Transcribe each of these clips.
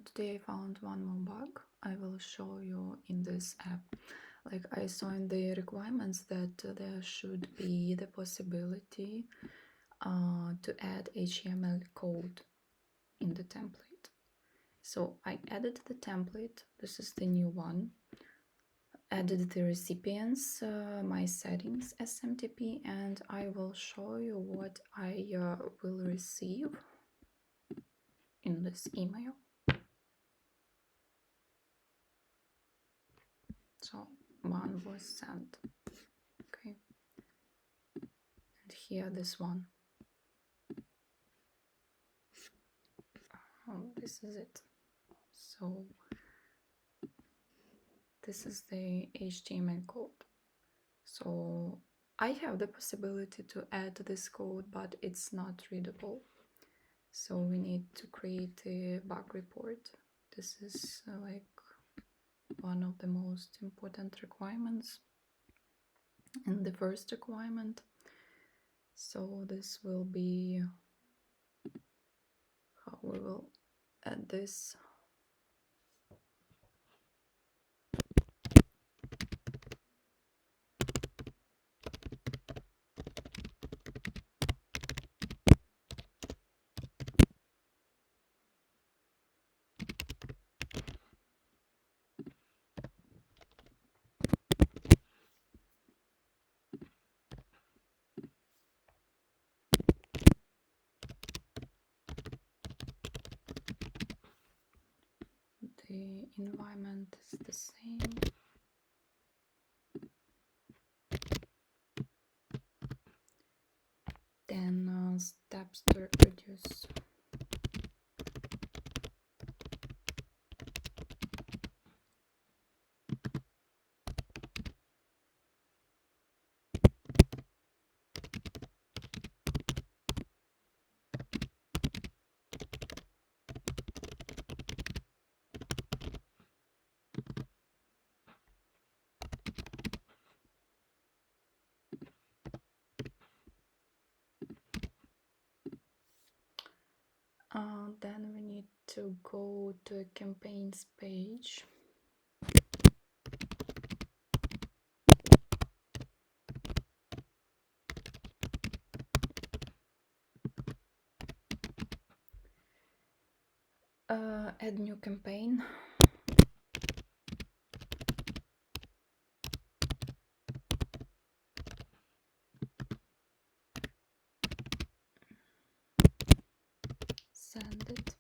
Today I found one more bug. I will show you in this app. Like I saw in the requirements that there should be the possibility to add HTML code in the template. So I added the template. This is the new one. Added the recipients, my settings SMTP, and I will show you what I will receive in this email. So one was sent. Okay. And here this one. This is it. So this is the HTML code. So I have the possibility to add this code, but it's not readable. So we need to create a bug report. This is like one of the most important requirements and the first requirement. So this will be how we will add this. The environment is the same. Then steps to reproduce. Then we need to go to a campaigns page. Add new campaign. Send it.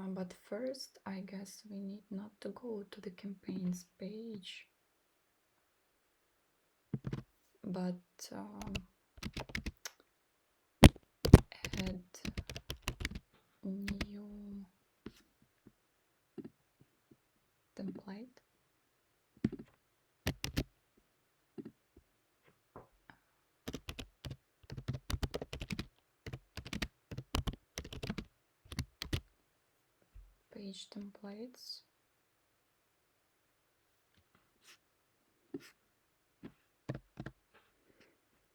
But first, I guess we need not to go to the campaigns page, but add new template. Page templates.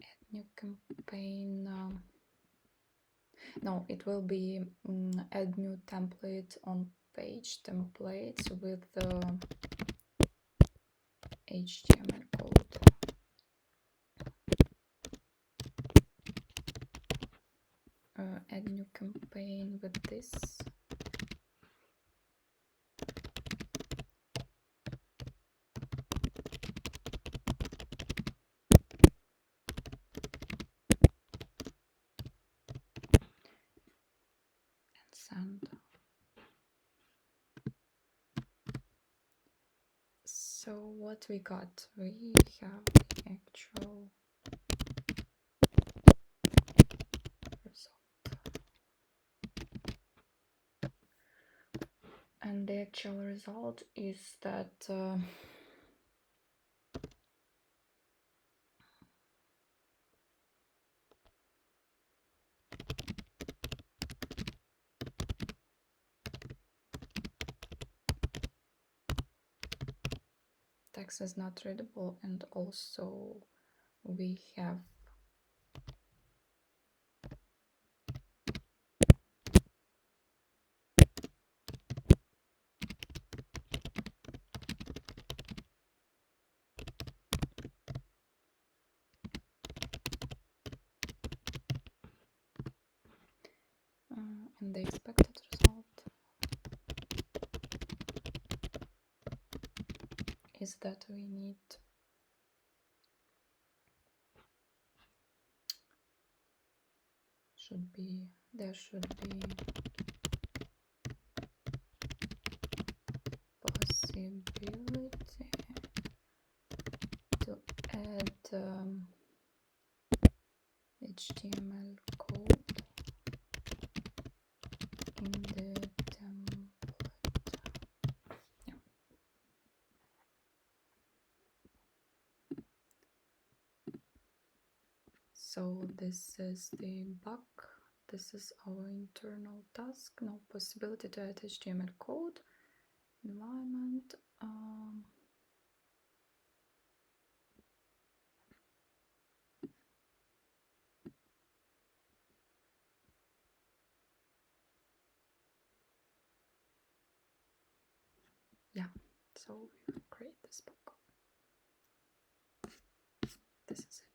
Add new campaign. No, it will be add new template on page templates with the HTML code. Add new campaign with this. Send. So what we got? We have the actual result. And the actual result is that text is not readable, and also we have the expected result is that we need there should be possibility to add HTML code in the template. Yeah. So this is the bug. This is our internal task. No possibility to add HTML code. Environment. Yeah, so we will create this book. This is it.